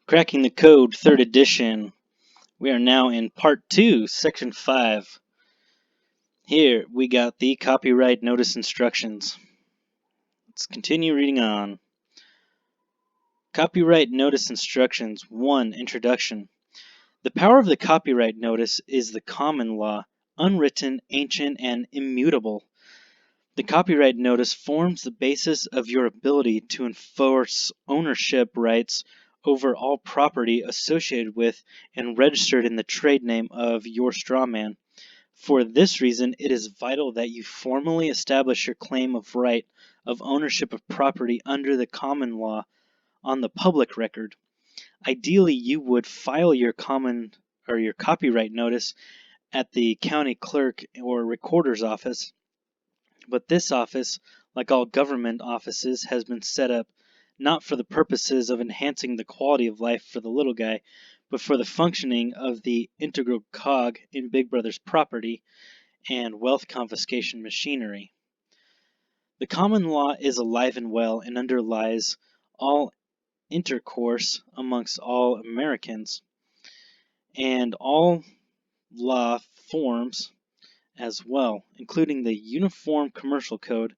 Cracking the Code, 3rd edition. We are now in Part 2, Section 5. Here we got the copyright notice instructions. Let's continue reading on. Copyright notice instructions 1. Introduction. The power of the copyright notice is the common law, unwritten, ancient, and immutable. The copyright notice forms the basis of your ability to enforce ownership rights over all property associated with and registered in the trade name of your strawman. For this reason, it is vital that you formally establish your claim of right of ownership of property under the common law on the public record. Ideally, you would file your copyright notice at the county clerk or recorder's office. But this office, like all government offices, has been set up not for the purposes of enhancing the quality of life for the little guy, but for the functioning of the integral cog in Big Brother's property and wealth confiscation machinery. The common law is alive and well and underlies all intercourse amongst all Americans, and all law forms as well, including the Uniform Commercial Code.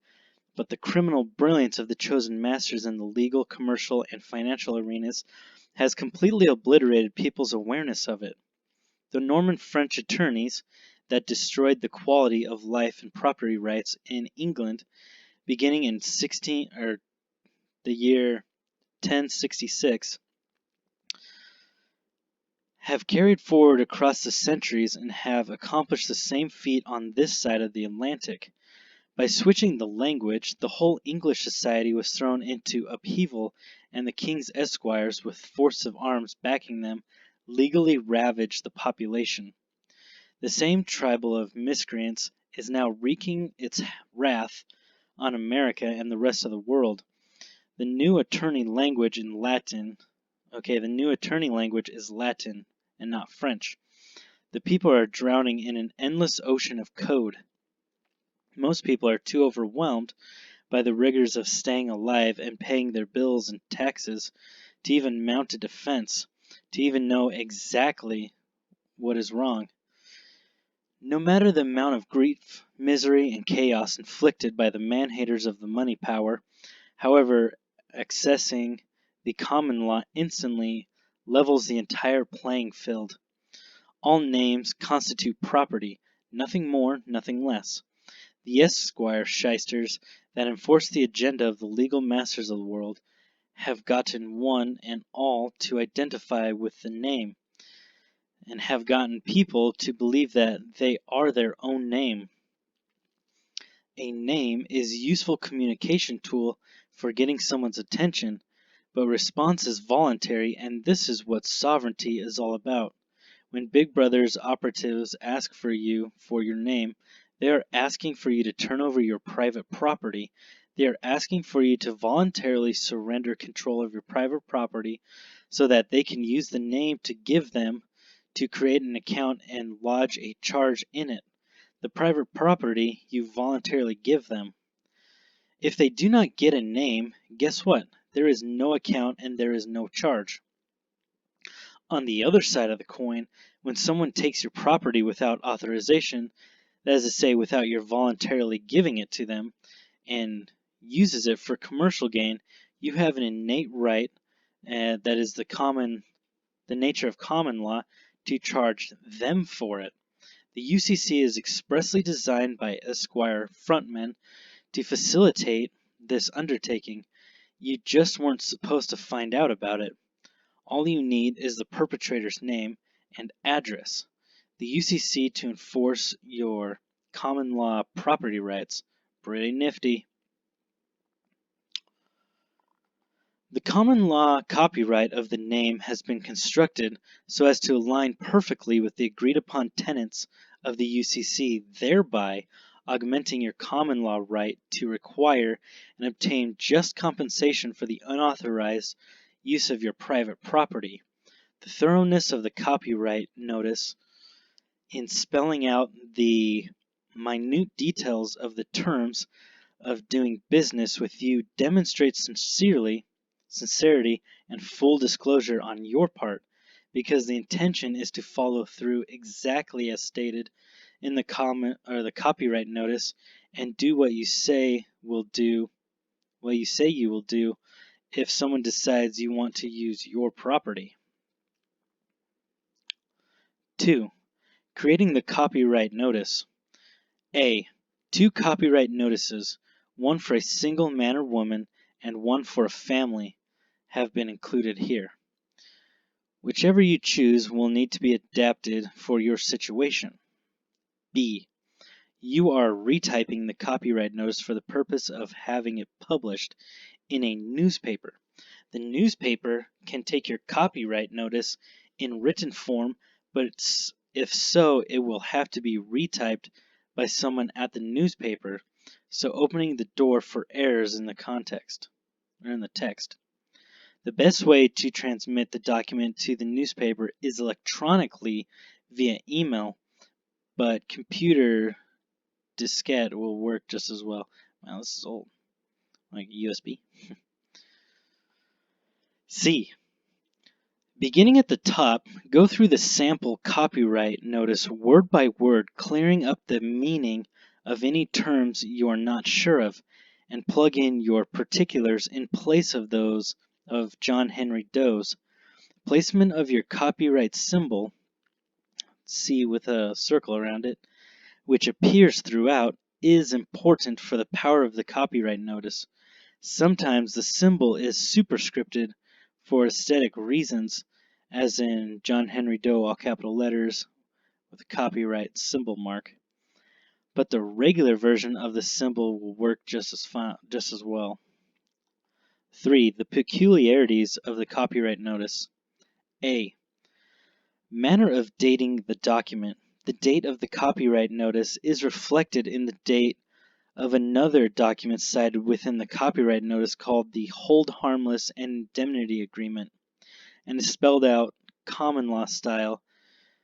But the criminal brilliance of the chosen masters in the legal, commercial, and financial arenas has completely obliterated people's awareness of it. The Norman French attorneys that destroyed the quality of life and property rights in England beginning in the year 1066 have carried forward across the centuries and have accomplished the same feat on this side of the Atlantic. By switching the language, the whole English society was thrown into upheaval, and the king's esquires, with force of arms backing them, legally ravaged the population. The same tribal of miscreants is now wreaking its wrath on America and the rest of the world. The new attorney language is Latin and not French. The people are drowning in an endless ocean of code. Most people are too overwhelmed by the rigors of staying alive and paying their bills and taxes to even mount a defense, to even know exactly what is wrong. No matter the amount of grief, misery, and chaos inflicted by the man-haters of the money power, however, accessing the common law instantly levels the entire playing field. All names constitute property, nothing more, nothing less. The esquire shysters that enforce the agenda of the legal masters of the world have gotten one and all to identify with the name, and have gotten people to believe that they are their own name. A name is a useful communication tool for getting someone's attention, but response is voluntary, and this is what sovereignty is all about. When Big Brother's operatives ask for you for your name, they are asking for you to turn over your private property. They are asking for you to voluntarily surrender control of your private property so that they can use the name to give them to create an account and lodge a charge in it. The private property you voluntarily give them. If they do not get a name, guess what? There is no account and there is no charge. On the other side of the coin, when someone takes your property without authorization, that is to say, without your voluntarily giving it to them, and uses it for commercial gain, you have an innate right, that is the nature of common law, to charge them for it. The UCC is expressly designed by Esquire frontmen to facilitate this undertaking. You just weren't supposed to find out about it. All you need is the perpetrator's name and address. The UCC to enforce your common law property rights. Pretty nifty. The common law copyright of the name has been constructed so as to align perfectly with the agreed upon tenets of the UCC, thereby augmenting your common law right to require and obtain just compensation for the unauthorized use of your private property. The thoroughness of the copyright notice in spelling out the minute details of the terms of doing business with you demonstrates sincerity, and full disclosure on your part, because the intention is to follow through exactly as stated in the comment or the copyright notice and do what you say you will do if someone decides you want to use your property. 2. Creating the copyright notice. A. 2 copyright notices, one for a single man or woman and one for a family, have been included here. Whichever you choose will need to be adapted for your situation. B. You are retyping the copyright notice for the purpose of having it published in a newspaper. The newspaper can take your copyright notice in written form, but if so, it will have to be retyped by someone at the newspaper, so opening the door for errors in the context or in the text. The best way to transmit the document to the newspaper is electronically via email, but computer diskette will work just as well. Wow, this is old. Like USB. C. Beginning at the top, go through the sample copyright notice word by word, clearing up the meaning of any terms you are not sure of, and plug in your particulars in place of those of John Henry Doe's. Placement of your copyright symbol, C with a circle around it, which appears throughout, is important for the power of the copyright notice. Sometimes the symbol is superscripted for aesthetic reasons, as in John Henry Doe, all capital letters, with a copyright symbol mark. But the regular version of the symbol will work just as well. 3. The peculiarities of the copyright notice. A. Manner of dating the document. The date of the copyright notice is reflected in the date of another document cited within the copyright notice called the Hold Harmless and Indemnity Agreement, and is spelled out common law style.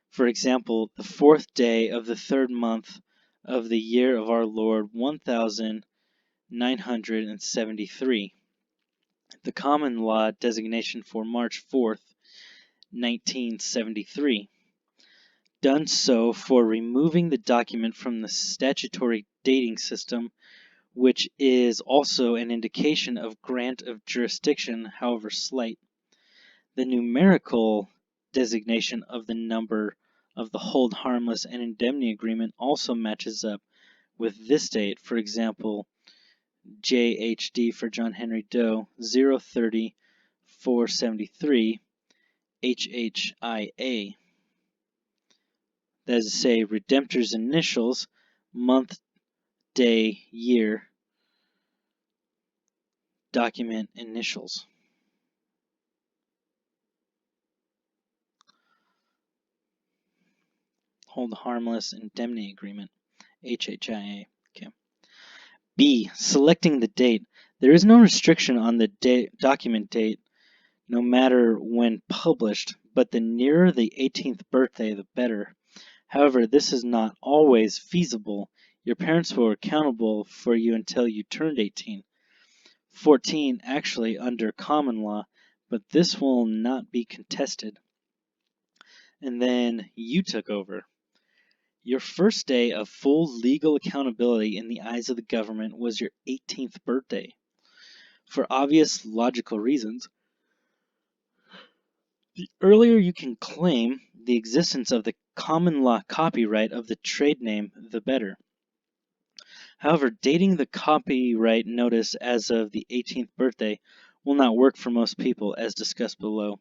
For example, the 4th day of the 3rd month of the year of our Lord 1973. The common law designation for March 4th, 1973. Done so for removing the document from the statutory dating system, which is also an indication of grant of jurisdiction, however slight. The numerical designation of the number of the Hold Harmless and Indemnity Agreement also matches up with this date. For example, JHD for John Henry Doe, 030-473 HHIA. That is to say, redemptor's initials, month, day, year, document initials. Hold Harmless Indemnity Agreement, HHIA. Okay. B. Selecting the date. There is no restriction on the document date, no matter when published, but the nearer the 18th birthday, the better. However, this is not always feasible. Your parents were accountable for you until you turned 18. 14 actually under common law, but this will not be contested. And then you took over. Your first day of full legal accountability in the eyes of the government was your 18th birthday. For obvious logical reasons, the earlier you can claim the existence of the common law copyright of the trade name, the better. However, dating the copyright notice as of the 18th birthday will not work for most people, as discussed below.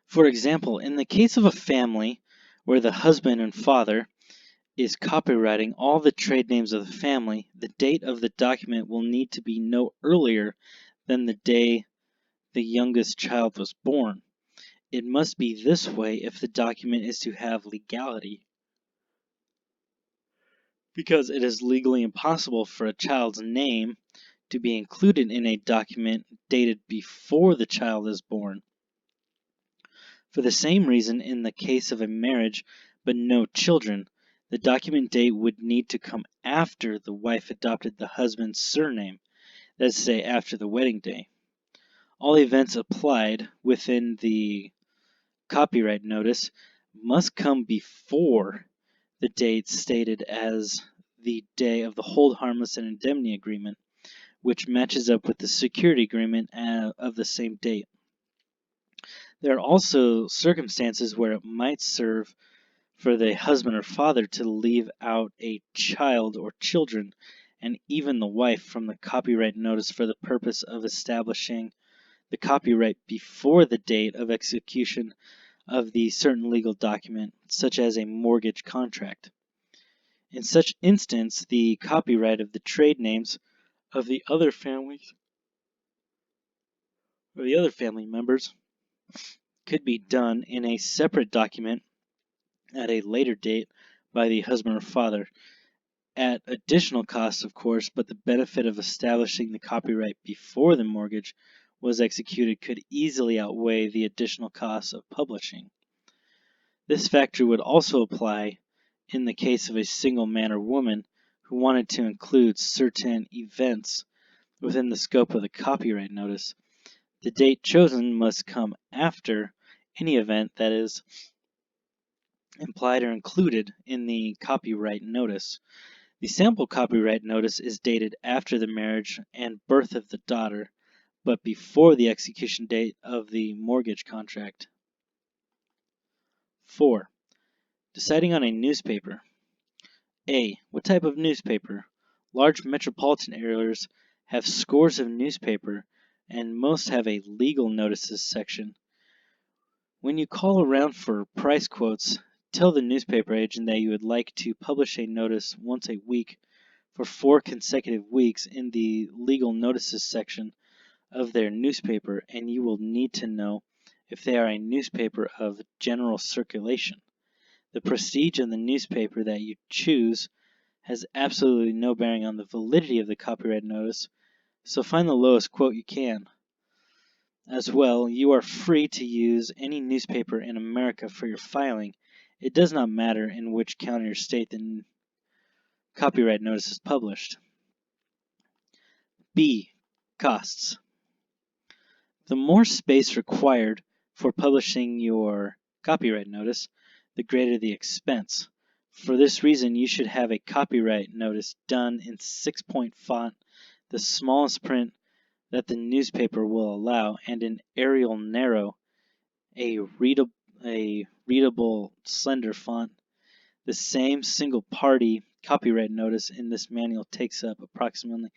For example, in the case of a family where the husband and father is copywriting all the trade names of the family, the date of the document will need to be no earlier than the day the youngest child was born. It must be this way if the document is to have legality, because it is legally impossible for a child's name to be included in a document dated before the child is born. For the same reason, in the case of a marriage but no children, the document date would need to come after the wife adopted the husband's surname, that is to say, after the wedding day. All events applied within the copyright notice must come before the date stated as the day of the hold harmless and indemnity agreement, which matches up with the security agreement of the same date. There are also circumstances where it might serve for the husband or father to leave out a child or children, and even the wife, from the copyright notice for the purpose of establishing the copyright before the date of execution of the certain legal document, such as a mortgage contract. In such instance, the copyright of the trade names of the other families or the other family members could be done in a separate document at a later date by the husband or father, at additional cost, of course, but the benefit of establishing the copyright before the mortgage was executed could easily outweigh the additional costs of publishing. This factor would also apply in the case of a single man or woman who wanted to include certain events within the scope of the copyright notice. The date chosen must come after any event that is implied or included in the copyright notice. The sample copyright notice is dated after the marriage and birth of the daughter, but before the execution date of the mortgage contract. 4. Deciding on a newspaper. A. What type of newspaper? Large metropolitan areas have scores of newspaper, and most have a legal notices section. When you call around for price quotes, tell the newspaper agent that you would like to publish a notice once a week for 4 consecutive weeks in the legal notices section of their newspaper, and you will need to know if they are a newspaper of general circulation. The prestige of the newspaper that you choose has absolutely no bearing on the validity of the copyright notice, so find the lowest quote you can. As well, you are free to use any newspaper in America for your filing. It does not matter in which county or state the copyright notice is published. B. Costs. The more space required for publishing your copyright notice, the greater the expense. For this reason, you should have a copyright notice done in 6-point font, the smallest print that the newspaper will allow, and in Arial Narrow, a readable slender font. The same single-party copyright notice in this manual takes up approximately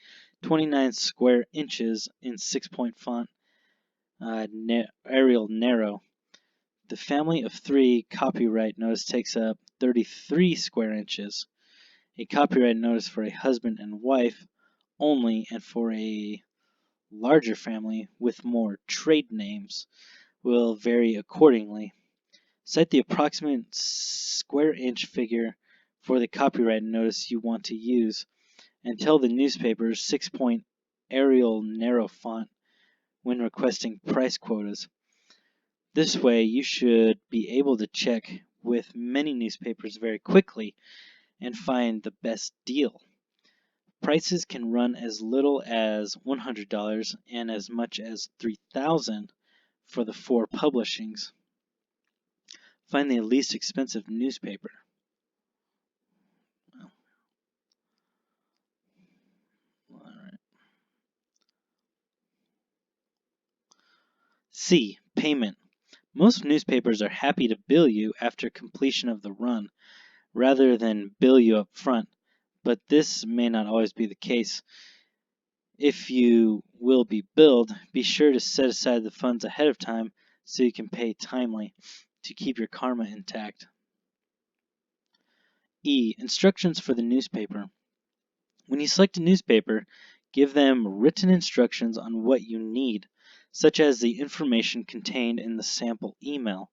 29 square inches in 6-point font, Arial Narrow. The family of 3 copyright notice takes up 33 square inches. A copyright notice for a husband and wife only, and for a larger family with more trade names will vary accordingly. Cite the approximate square inch figure for the copyright notice you want to use, and tell the newspaper's 6-point Arial Narrow font when requesting price quotas. This way, you should be able to check with many newspapers very quickly and find the best deal. Prices can run as little as $100 and as much as $3,000 for the 4 publishings. Find the least expensive newspaper. C. Payment. Most newspapers are happy to bill you after completion of the run, rather than bill you up front, but this may not always be the case. If you will be billed, be sure to set aside the funds ahead of time so you can pay timely to keep your karma intact. E. Instructions for the newspaper. When you select a newspaper, give them written instructions on what you need, such as the information contained in the sample email.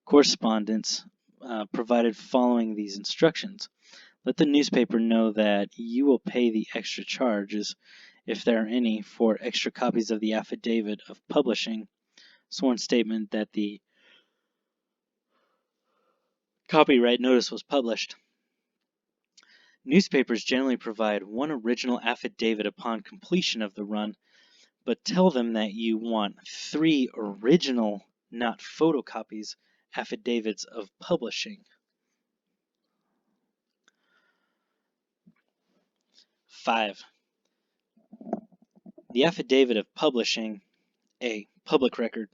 Correspondence provided following these instructions. Let the newspaper know that you will pay the extra charges, if there are any, for extra copies of the affidavit of publishing, sworn statement that the copyright notice was published. Newspapers generally provide one original affidavit upon completion of the run, but tell them that you want 3 original, not photocopies, affidavits of publishing. 5. The affidavit of publishing. A. Public record.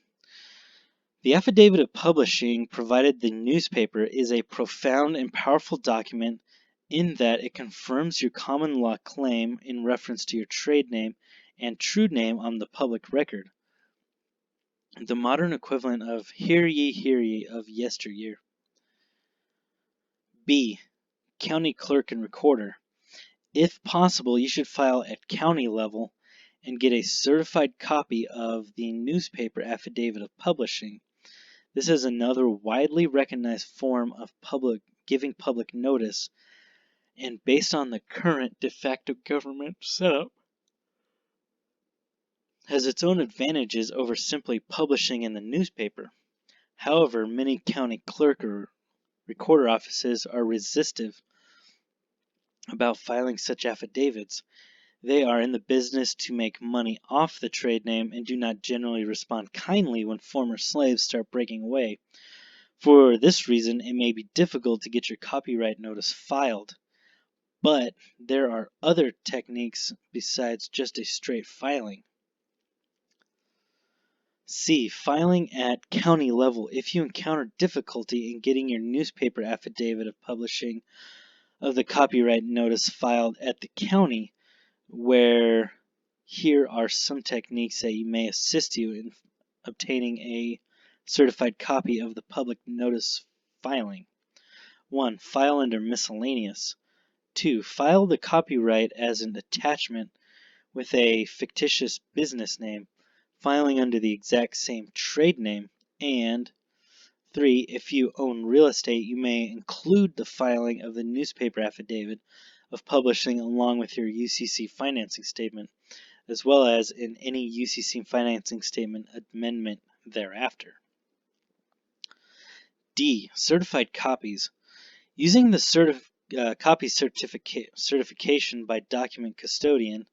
The affidavit of publishing provided the newspaper is a profound and powerful document in that it confirms your common law claim in reference to your trade name and true name on the public record. The modern equivalent of hear ye of yesteryear. B. County clerk and recorder. If possible, you should file at county level and get a certified copy of the newspaper affidavit of publishing. This is another widely recognized form of giving public notice, and based on the current de facto government setup, has its own advantages over simply publishing in the newspaper. However, many county clerk or recorder offices are resistive about filing such affidavits. They are in the business to make money off the trade name and do not generally respond kindly when former slaves start breaking away. For this reason, it may be difficult to get your copyright notice filed, but there are other techniques besides just a straight filing. C. Filing at county level. If you encounter difficulty in getting your newspaper affidavit of publishing of the copyright notice filed at the county, where here are some techniques that may assist you in obtaining a certified copy of the public notice filing. 1. File under miscellaneous. 2. File the copyright as an attachment with a fictitious business name, filing under the exact same trade name. And 3. If you own real estate, you may include the filing of the newspaper affidavit of publishing along with your UCC financing statement, as well as in any UCC financing statement amendment thereafter. D. Certified copies. Using the copy certification by document custodian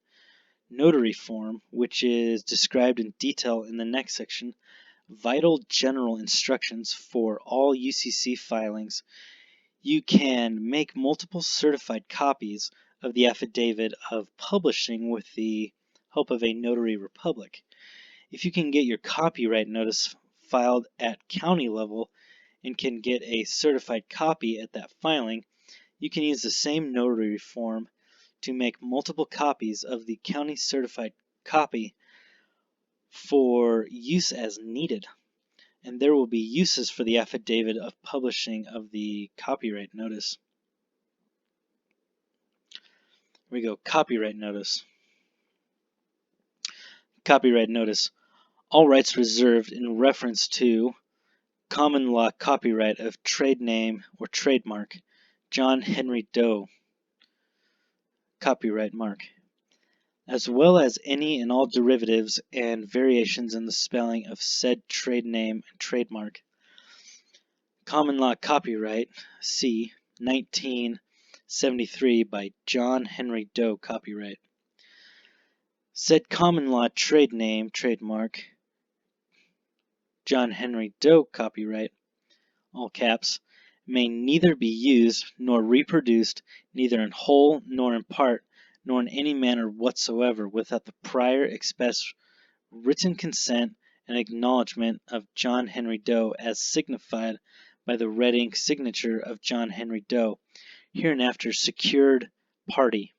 notary form, which is described in detail in the next section, vital general instructions for all UCC filings, you can make multiple certified copies of the affidavit of publishing with the help of a notary republic. If you can get your copyright notice filed at county level and can get a certified copy at that filing, you can use the same notary form to make multiple copies of the county certified copy for use as needed. And there will be uses for the affidavit of publishing of the copyright notice. Here we go, copyright notice. Copyright notice. All rights reserved in reference to common law copyright of trade name or trademark, John Henry Doe, copyright mark, as well as any and all derivatives and variations in the spelling of said trade name and trademark. Common law copyright, C. 1973 by John Henry Doe, copyright. Said common law trade name, trademark, John Henry Doe, copyright, all caps, may neither be used nor reproduced, neither in whole nor in part, nor in any manner whatsoever, without the prior express written consent and acknowledgment of John Henry Doe, as signified by the red ink signature of John Henry Doe, hereinafter secured party.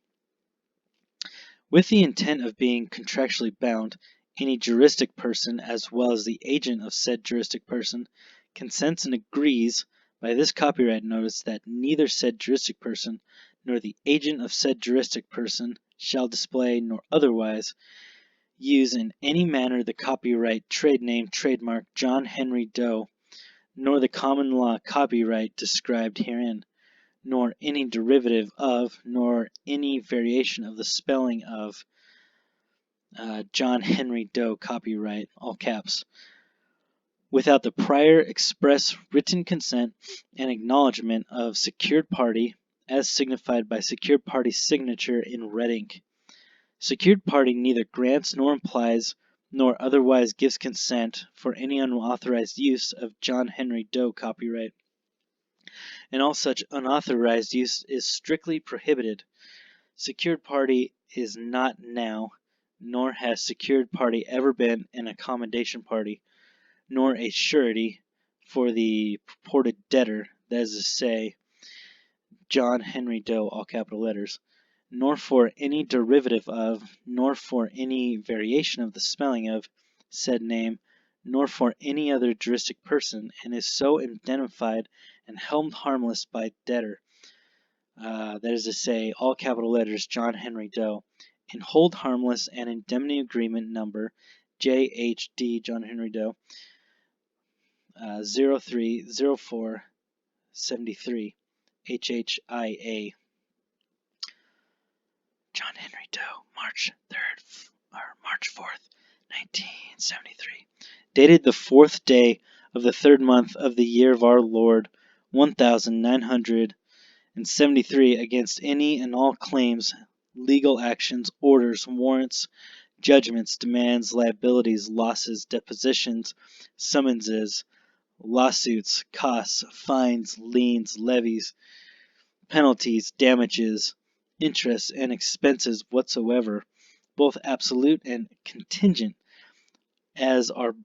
With the intent of being contractually bound, any juristic person, as well as the agent of said juristic person, consents and agrees by this copyright notice that neither said juristic person nor the agent of said juristic person shall display nor otherwise use in any manner the copyright trade name trademark John Henry Doe, nor the common law copyright described herein, nor any derivative of, nor any variation of the spelling of John Henry Doe, copyright, all caps, without the prior express written consent and acknowledgement of secured party as signified by secured party's signature in red ink. Secured party neither grants nor implies nor otherwise gives consent for any unauthorized use of John Henry Doe copyright, and all such unauthorized use is strictly prohibited. Secured party is not now, nor has secured party ever been an accommodation party, nor a surety for the purported debtor, that is to say, John Henry Doe, all capital letters, nor for any derivative of, nor for any variation of the spelling of said name, nor for any other juristic person, and is so indemnified and held harmless by debtor, that is to say, all capital letters John Henry Doe, in hold harmless and indemnity agreement number JHD John Henry Doe 030473 HHIA. John Henry Doe, March 4th, 1973. Dated the 4th day of the 3rd month of the year of our Lord, 1973, against any and all claims, legal actions, orders, warrants, judgments, demands, liabilities, losses, depositions, summonses, lawsuits, costs, fines, liens, levies, penalties, damages, interests, and expenses whatsoever, both absolute and contingent, as are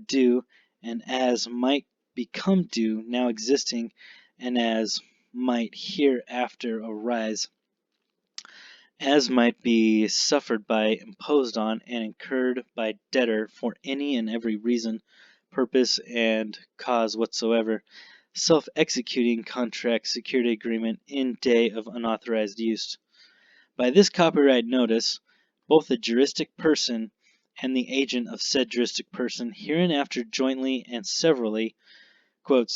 due, and as might become due, now existing, and as might hereafter arise, as might be suffered by, imposed on, and incurred by debtor for any and every reason, purpose, and cause whatsoever, self-executing contract security agreement in day of unauthorized use. By this copyright notice, both the juristic person and the agent of said juristic person hereinafter jointly and severally,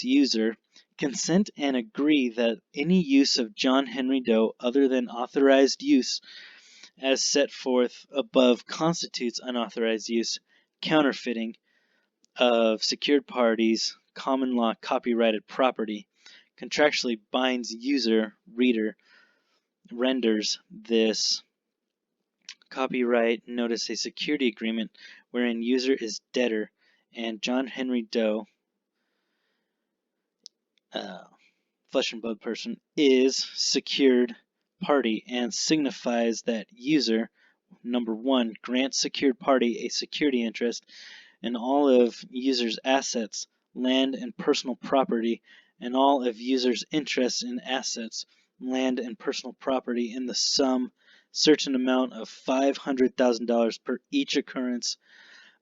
user, consent and agree that any use of John Henry Doe other than authorized use as set forth above constitutes unauthorized use, counterfeiting of secured parties, common law copyrighted property, contractually binds user, reader, renders this copyright notice a security agreement wherein user is debtor and John Henry Doe, flesh and blood person, is secured party and signifies that user, number 1, grants secured party a security interest in all of user's assets, land and personal property, and all of user's interests in assets, land and personal property in the sum certain amount of $500,000 per each occurrence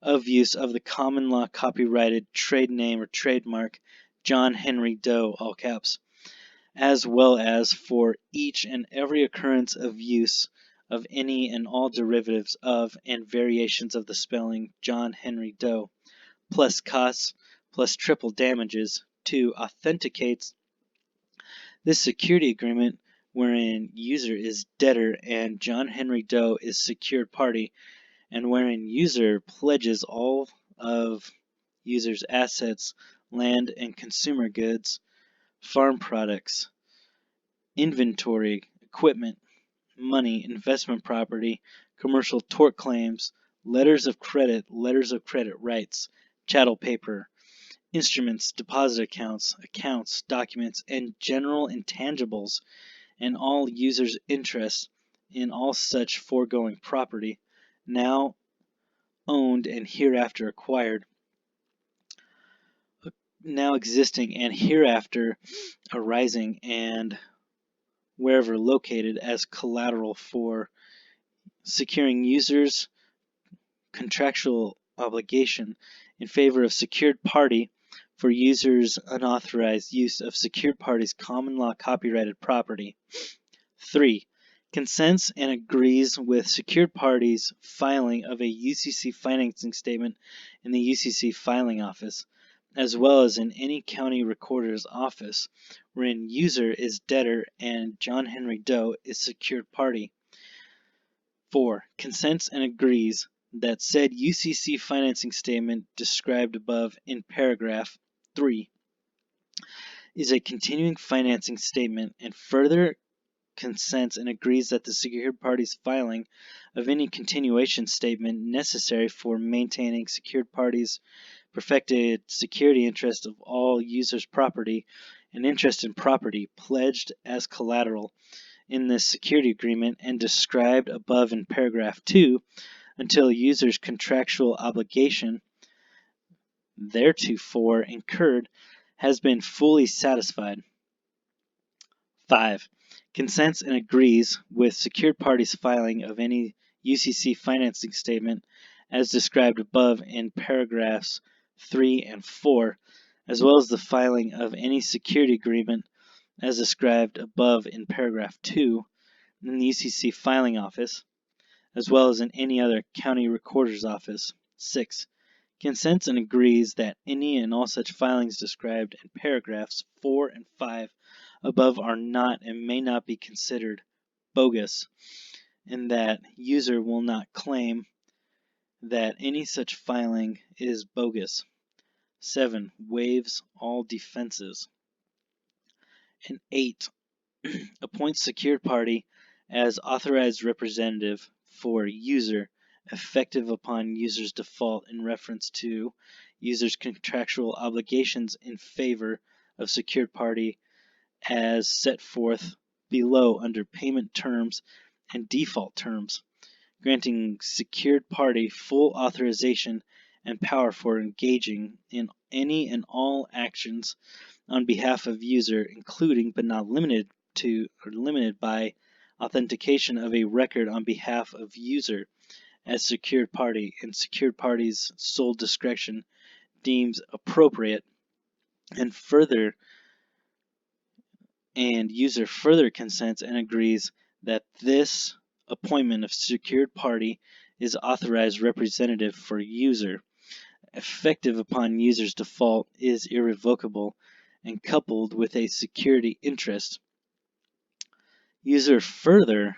of use of the common law copyrighted trade name or trademark John Henry Doe, all caps, as well as for each and every occurrence of use of any and all derivatives of and variations of the spelling John Henry Doe, plus costs, plus triple damages, to authenticates this security agreement wherein user is debtor and John Henry Doe is secured party, and wherein user pledges all of user's assets, land and consumer goods, farm products, inventory, equipment, money, investment property, commercial tort claims, letters of credit rights, chattel paper, instruments, deposit accounts, documents, and general intangibles, and all users' interests in all such foregoing property, now owned and hereafter acquired, now existing and hereafter arising, and wherever located as collateral for securing users' contractual obligation in favor of secured party for users' unauthorized use of secured party's common law copyrighted property. 3. Consents and agrees with secured parties filing of a UCC financing statement in the UCC filing office, as well as in any county recorder's office, wherein user is debtor and John Henry Doe is secured party. 4. Consents and agrees that said UCC financing statement described above in paragraph 3 is a continuing financing statement and further consents and agrees that the secured party's filing of any continuation statement necessary for maintaining secured parties' perfected security interest of all users' property and interest in property pledged as collateral in this security agreement and described above in paragraph 2 until a user's contractual obligation theretofore incurred has been fully satisfied. 5. Consents and agrees with secured parties' filing of any UCC financing statement as described above in paragraphs 3 and 4, as well as the filing of any security agreement as described above in paragraph 2 in the UCC filing office, as well as in any other county recorder's office. 6. Consents and agrees that any and all such filings described in paragraphs 4 and 5 above are not and may not be considered bogus, and that user will not claim that any such filing is bogus. 7. Waives all defenses. And 8. Appoints secured party as authorized representative for user effective upon user's default in reference to user's contractual obligations in favor of secured party as set forth below under payment terms and default terms, granting secured party full authorization and power for engaging in any and all actions on behalf of user, including but not limited to or limited by authentication of a record on behalf of user as secured party and secured party's sole discretion deems appropriate, and user further consents and agrees that this appointment of secured party is authorized representative for user effective upon user's default is irrevocable and coupled with a security interest. User further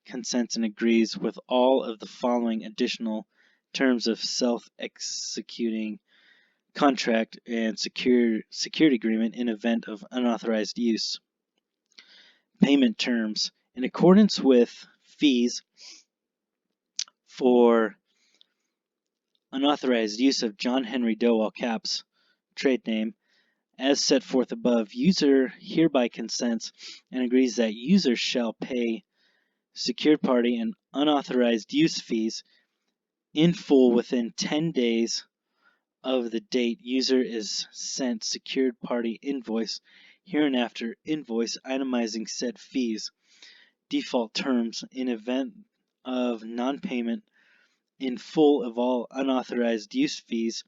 consents and agrees with all of the following additional terms of self-executing contract and security agreement in event of unauthorized use. Payment terms. In accordance with fees for unauthorized use of John Henry Doe, all caps, trade name, as set forth above, user hereby consents and agrees that user shall pay secured party and unauthorized use fees in full within 10 days of the date user is sent secured party invoice, hereinafter invoice itemizing said fees. Default terms in event of non-payment in full of all unauthorized use fees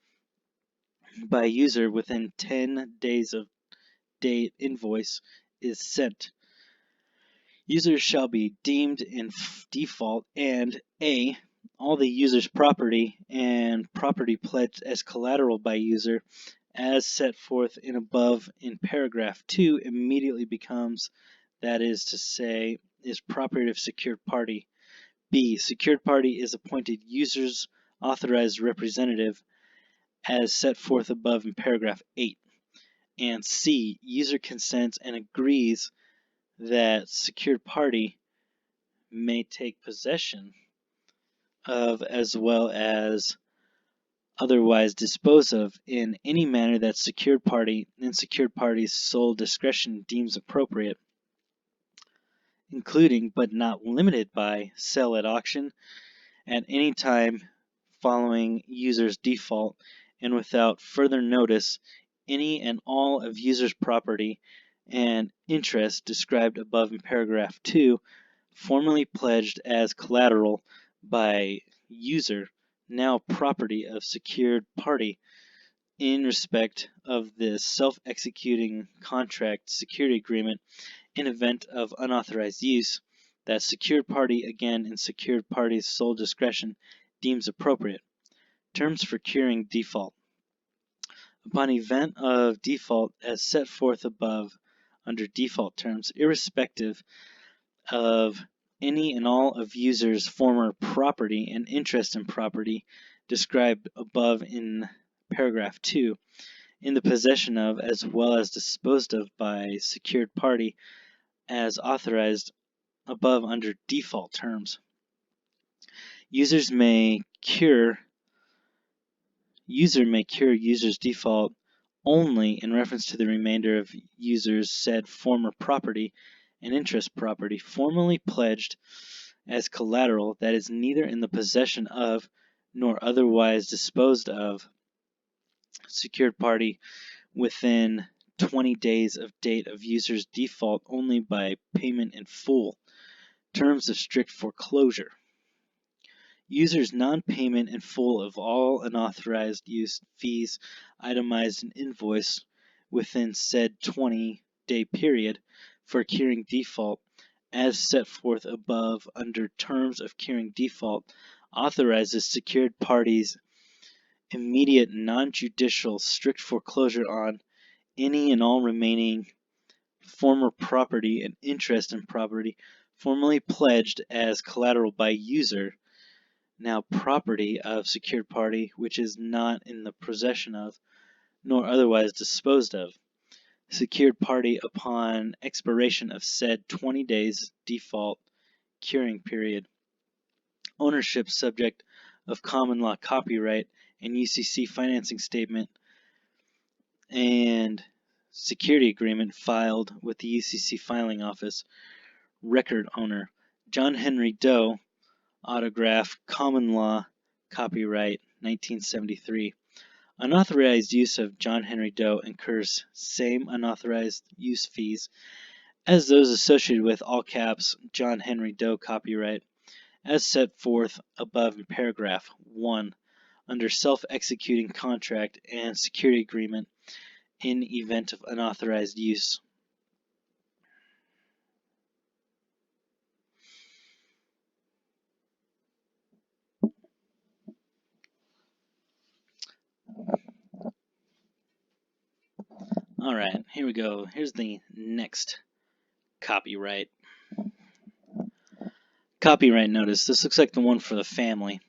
by user within 10 days of date invoice is sent. User shall be deemed in default and a. All the user's property and property pledged as collateral by user as set forth in above in paragraph 2 immediately becomes, that is to say, is property of secured party. B. Secured party is appointed user's authorized representative as set forth above in paragraph 8. And C. User consents and agrees that secured party may take possession of as well as otherwise dispose of in any manner that secured party and secured party's sole discretion deems appropriate, including but not limited by sell at auction at any time following user's default and without further notice any and all of user's property and interest described above in paragraph 2 formerly pledged as collateral by user, now property of secured party, in respect of this self-executing contract security agreement in event of unauthorized use, that secured party again in secured party's sole discretion deems appropriate. Terms for curing default. Upon event of default as set forth above under default terms, irrespective of any and all of user's former property and interest in property described above in paragraph 2 in the possession of as well as disposed of by secured party as authorized above under default terms. User may cure user's default only in reference to the remainder of user's said former property and interest property formally pledged as collateral that is neither in the possession of nor otherwise disposed of secured party within 20 days of date of user's default only by payment in full. Terms of strict foreclosure. User's non-payment in full of all unauthorized use fees itemized and invoiced within said 20-day period for curing default as set forth above under terms of curing default authorizes secured parties immediate non-judicial strict foreclosure on any and all remaining former property and interest in property formally pledged as collateral by user, now property of secured party which is not in the possession of nor otherwise disposed of secured party upon expiration of said 20 days default curing period. Ownership subject of common law copyright and UCC financing statement and security agreement filed with the UCC filing office. Record owner John Henry Doe, autograph, common law, copyright 1973. Unauthorized use of John Henry Doe incurs same unauthorized use fees as those associated with all caps John Henry Doe copyright as set forth above in paragraph 1 under self-executing contract and security agreement in event of unauthorized use. Alright, here we go. Here's the next copyright. Copyright notice. This looks like the one for the family.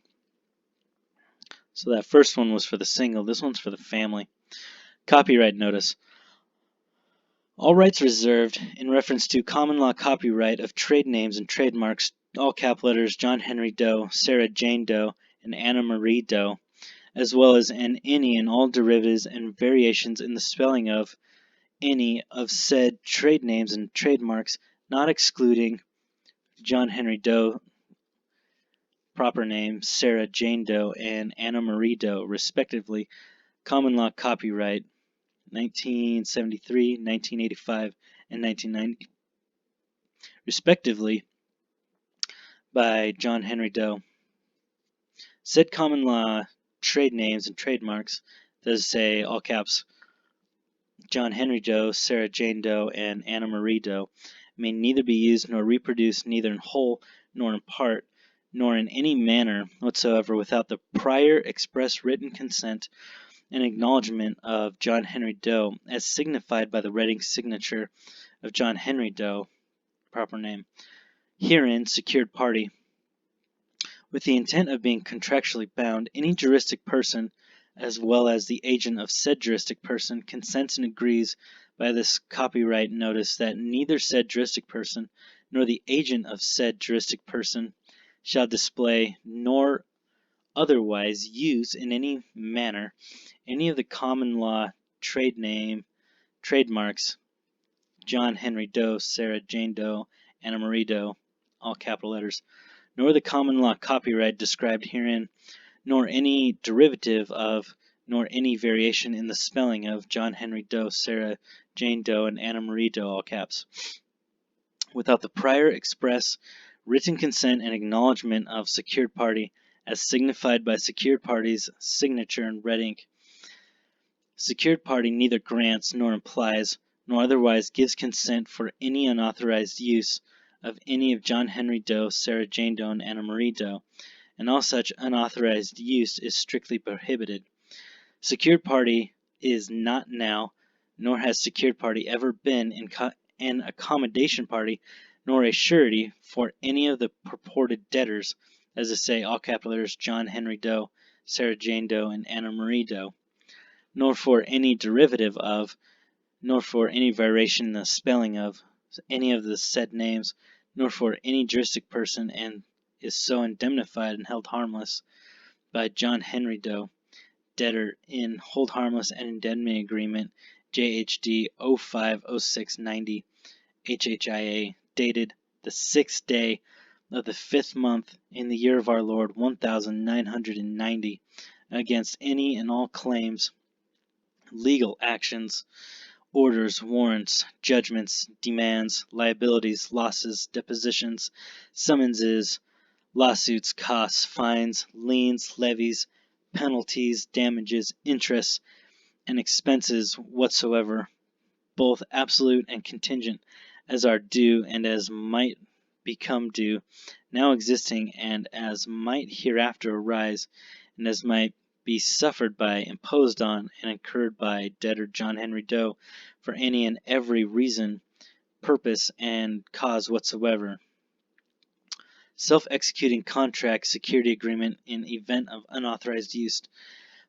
So that first one was for the single. This one's for the family. Copyright notice. All rights reserved in reference to common law copyright of trade names and trademarks, all cap letters, John Henry Doe, Sarah Jane Doe, and Anna Marie Doe, as well as any and all derivatives and variations in the spelling of any of said trade names and trademarks, not excluding John Henry Doe, proper name, Sarah Jane Doe, and Anna Marie Doe, respectively, common law copyright 1973, 1985, and 1990, respectively, by John Henry Doe. Said common law trade names and trademarks, does say, all caps, John Henry Doe, Sarah Jane Doe, and Anna Marie Doe, may neither be used nor reproduced neither in whole nor in part, nor in any manner whatsoever without the prior express written consent and acknowledgement of John Henry Doe, as signified by the writing signature of John Henry Doe, proper name, herein secured party. With the intent of being contractually bound, any juristic person, as well as the agent of said juristic person, consents and agrees by this copyright notice that neither said juristic person nor the agent of said juristic person shall display nor otherwise use in any manner any of the common law trade name trademarks John Henry Doe, Sarah Jane Doe, Anna Marie Doe, all capital letters, nor the common law copyright described herein, nor any derivative of, nor any variation in the spelling of John Henry Doe, Sarah Jane Doe, and Anna Marie Doe, all caps, without the prior express written consent and acknowledgement of secured party, as signified by secured party's signature in red ink. Secured party neither grants nor implies nor otherwise gives consent for any unauthorized use of any of John Henry Doe, Sarah Jane Doe, and Anna Marie Doe, and all such unauthorized use is strictly prohibited. Secured party is not now, nor has secured party ever been an accommodation party, nor a surety for any of the purported debtors, as to say, all capital letters, John Henry Doe, Sarah Jane Doe, and Anna Marie Doe, nor for any derivative of, nor for any variation in the spelling of any of the said names, nor for any juristic person, and is so indemnified and held harmless by John Henry Doe, debtor, in hold harmless and indemnity agreement JHD 050690 HHIA, dated the 6th day of the 5th month in the year of our Lord 1990, against any and all claims, legal actions, orders, warrants, judgments, demands, liabilities, losses, depositions, summonses, lawsuits, costs, fines, liens, levies, penalties, damages, interests, and expenses whatsoever, both absolute and contingent, as are due and as might become due, now existing and as might hereafter arise, and as might be suffered by, imposed on, and incurred by debtor John Henry Doe for any and every reason, purpose, and cause whatsoever. Self-executing contract security agreement in event of unauthorized use.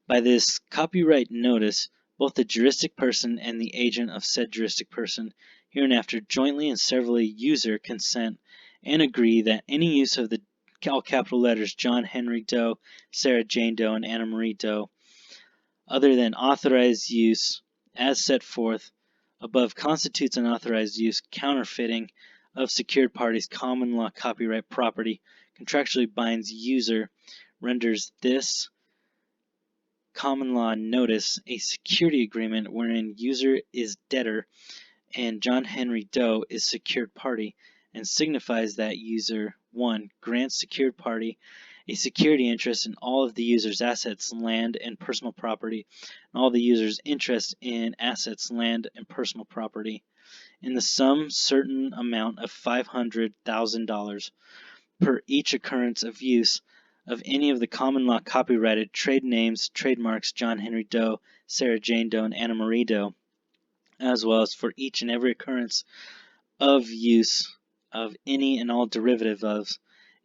By this copyright notice, both the juristic person and the agent of said juristic person hereinafter jointly and severally user, consent, and agree that any use of the all capital letters John Henry Doe, Sarah Jane Doe, and Anna Marie Doe, other than authorized use as set forth above, constitutes unauthorized use, counterfeiting of secured parties' common law copyright property, contractually binds user, renders this common law notice a security agreement wherein user is debtor and John Henry Doe is secured party, and signifies that user 1. Grants secured party a security interest in all of the user's assets, land, and personal property, and all the user's interest in assets, land, and personal property, in the sum certain amount of $500,000 per each occurrence of use of any of the common law copyrighted trade names, trademarks John Henry Doe, Sarah Jane Doe, and Anna Marie Doe, as well as for each and every occurrence of use of any and all derivative of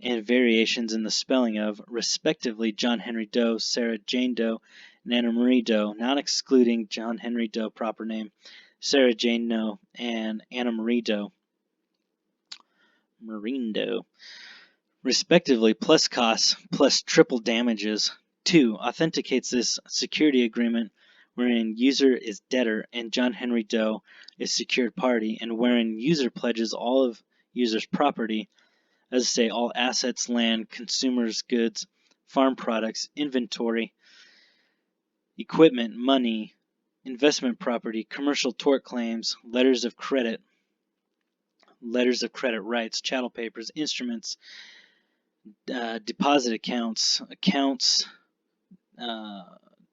and variations in the spelling of, respectively, John Henry Doe, Sarah Jane Doe, and Anna Marie Doe, not excluding John Henry Doe proper name, Sarah Jane Doe, and Anna Marie Doe, Marine Doe, respectively, plus costs, plus triple damages. 2. Authenticates this security agreement wherein user is debtor and John Henry Doe is secured party, and wherein user pledges all of user's property, as say all assets, land, consumers' goods, farm products, inventory, equipment, money, investment property, commercial tort claims, letters of credit rights, chattel papers, instruments, deposit accounts,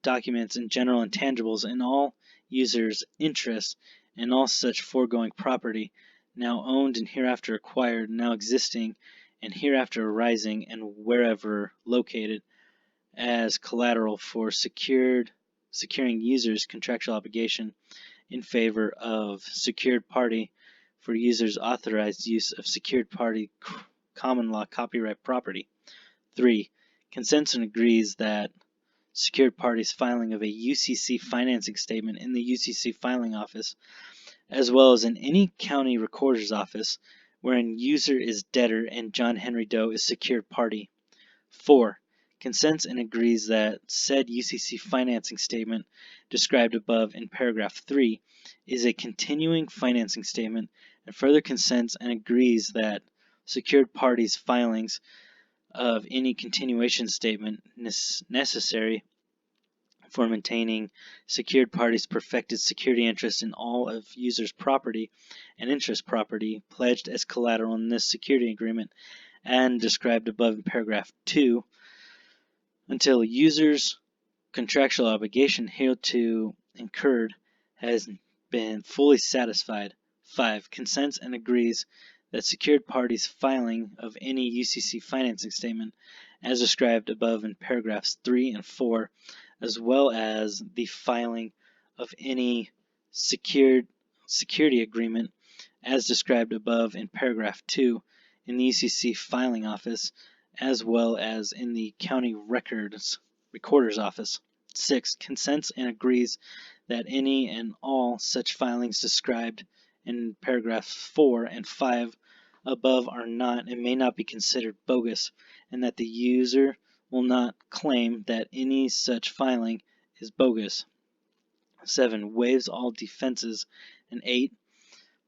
documents, and general intangibles, and all users' interests, and all such foregoing property, now owned and hereafter acquired, now existing and hereafter arising, and wherever located, as collateral for securing users' contractual obligation in favor of secured party for users' authorized use of secured party common law copyright property. 3. Consents and agrees that secured parties filing of a UCC financing statement in the UCC filing office, as well as in any county recorder's office, wherein user is debtor and John Henry Doe is secured party. 4. Consents and agrees that said UCC financing statement described above in paragraph 3 is a continuing financing statement, and further consents and agrees that secured parties' filings of any continuation statement necessary for maintaining secured parties' perfected security interest in all of users' property and interest property pledged as collateral in this security agreement and described above in paragraph 2 until users' contractual obligation hereto incurred has been fully satisfied. 5. Consents and agrees that secured parties' filing of any UCC financing statement as described above in paragraphs 3 and 4, as well as the filing of any security agreement as described above in paragraph 2 in the UCC filing office, as well as in the county recorder's office. 6. Consents and agrees that any and all such filings described in paragraphs 4 and 5 above are not and may not be considered bogus, and that the user will not claim that any such filing is bogus. 7. Waives all defenses. And 8.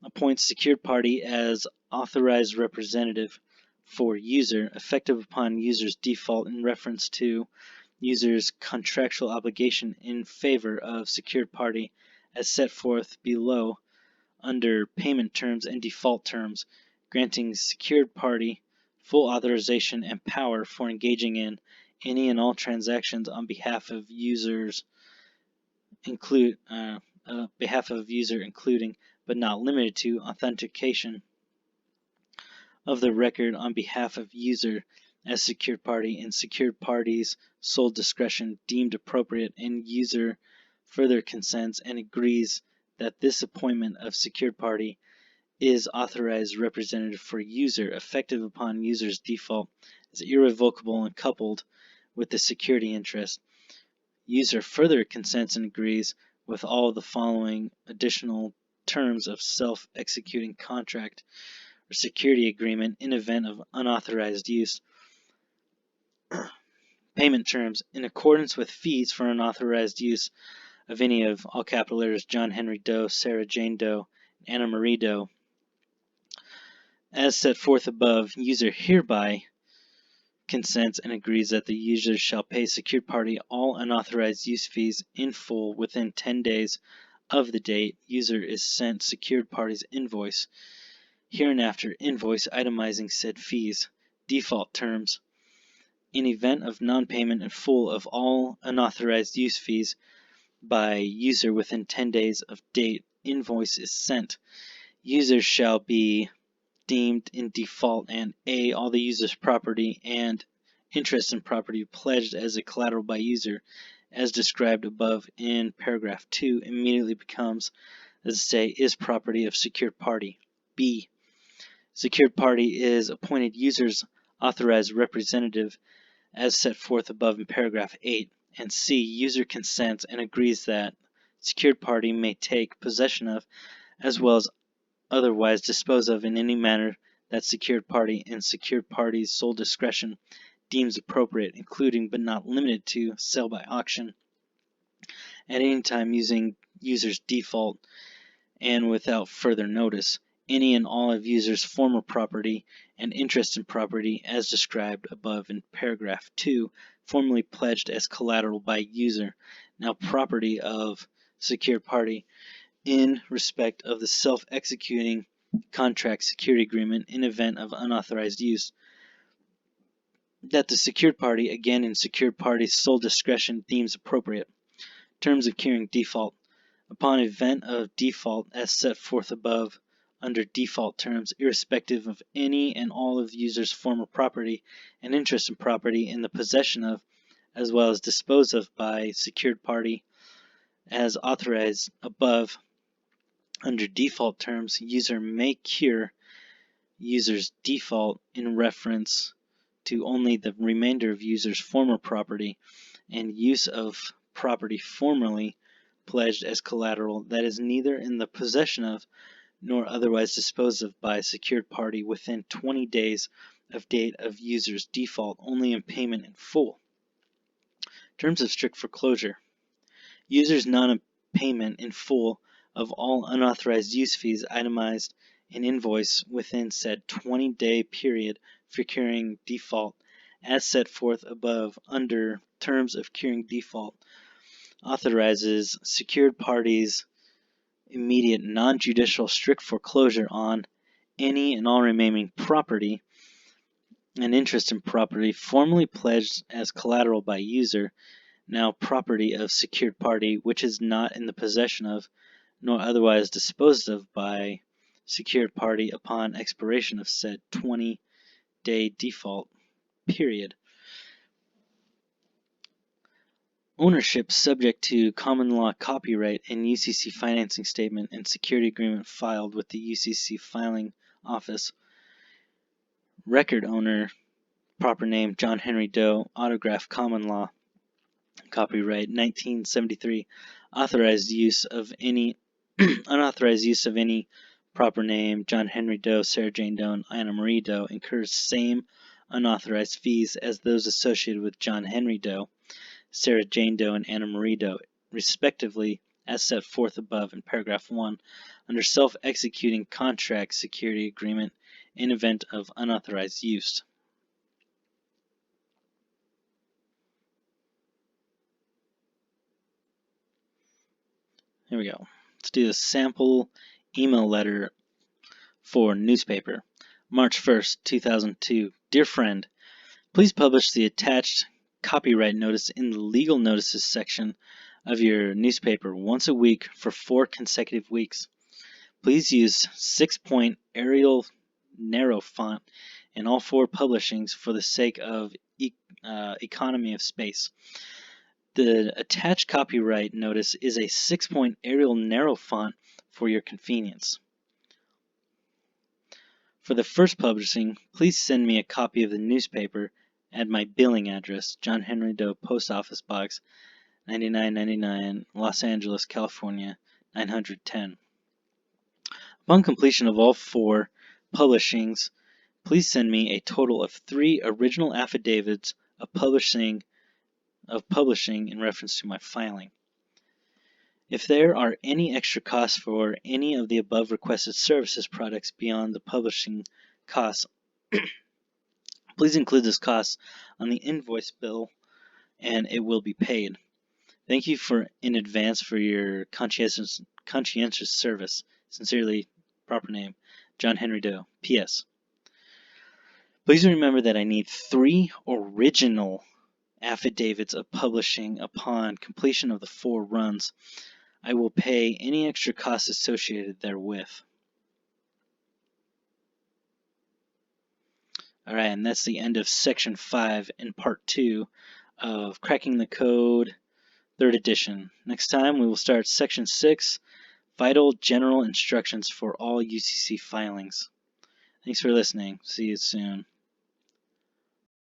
Appoints secured party as authorized representative for user, effective upon user's default in reference to user's contractual obligation in favor of secured party as set forth below under payment terms and default terms, granting secured party full authorization and power for engaging in any and all transactions on behalf of users including but not limited to authentication of the record on behalf of user as secured party in secured party's sole discretion deemed appropriate, and user further consents and agrees that this appointment of secured party is authorized representative for user, effective upon user's default, is irrevocable and coupled with the security interest. User further consents and agrees with all the following additional terms of self-executing contract or security agreement in event of unauthorized use. Payment terms in accordance with fees for unauthorized use of any of, all capital letters, John Henry Doe, Sarah Jane Doe, Anna Marie Doe. As set forth above, user hereby consents and agrees that the user shall pay secured party all unauthorized use fees in full within 10 days of the date user is sent secured party's invoice, hereinafter invoice itemizing said fees. Default terms. In event of non-payment in full of all unauthorized use fees by user within 10 days of date invoice is sent, user shall be deemed in default, and A, all the user's property and interest in property pledged as a collateral by user as described above in paragraph 2 immediately becomes, as say, is property of secured party. B, secured party is appointed user's authorized representative as set forth above in paragraph 8. And C, user consents and agrees that secured party may take possession of as well as otherwise dispose of in any manner that secured party in secured party's sole discretion deems appropriate, including but not limited to sale by auction at any time using user's default and without further notice, any and all of user's former property and interest in property as described above in paragraph 2, formerly pledged as collateral by user, now property of secured party, in respect of the self-executing contract security agreement in event of unauthorized use, that the secured party, again in secured party's sole discretion, deems appropriate. Terms of curing default. Upon event of default as set forth above under default terms, irrespective of any and all of the user's former property and interest in property in the possession of, as well as disposed of by secured party as authorized above, under default terms, user may cure user's default in reference to only the remainder of user's former property and use of property formerly pledged as collateral that is neither in the possession of nor otherwise disposed of by a secured party within 20 days of date of user's default, only in payment in full. Terms of strict foreclosure. User's non-payment in full of all unauthorized use fees itemized in invoice within said 20-day period for curing default, as set forth above under terms of curing default, authorizes secured parties immediate non-judicial strict foreclosure on any and all remaining property and interest in property formerly pledged as collateral by user, now property of secured party, which is not in the possession of nor otherwise disposed of by secured party upon expiration of said 20-day default period. Ownership subject to common law copyright and UCC financing statement and security agreement filed with the UCC filing office. Record owner, proper name John Henry Doe, autograph common law, copyright 1973, authorized use of any unauthorized use of any proper name John Henry Doe, Sarah Jane Doe, and Anna Marie Doe incurs same unauthorized fees as those associated with John Henry Doe, Sarah Jane Doe, and Anna Marie Doe, respectively, as set forth above in paragraph 1 under self-executing contract security agreement in event of unauthorized use. Here we go. Let's do a sample email letter for newspaper. March 1st, 2002. Dear friend, please publish the attached copyright notice in the legal notices section of your newspaper once a week for 4 consecutive weeks. Please use 6-point Arial narrow font in all 4 publishings for the sake of economy of space. The attached copyright notice is a 6-point Arial narrow font for your convenience. For the first publishing, please send me a copy of the newspaper at my billing address, John Henry Doe, Post Office Box 9999, Los Angeles, California 910. Upon completion of all 4 publishings, please send me a total of 3 original affidavits of publishing in reference to my filing. If there are any extra costs for any of the above requested services products beyond the publishing costs, please include this cost on the invoice bill and it will be paid. Thank you in advance for your conscientious service. Sincerely, proper name, John Henry Doe. P.S. Please remember that I need 3 original affidavits of publishing upon completion of the 4 runs. I will pay any extra costs associated therewith. Alright, and that's the end of section 5 in part 2 of Cracking the Code 3rd edition. Next time we will start section 6, Vital General Instructions for all UCC filings. Thanks for listening. See you soon.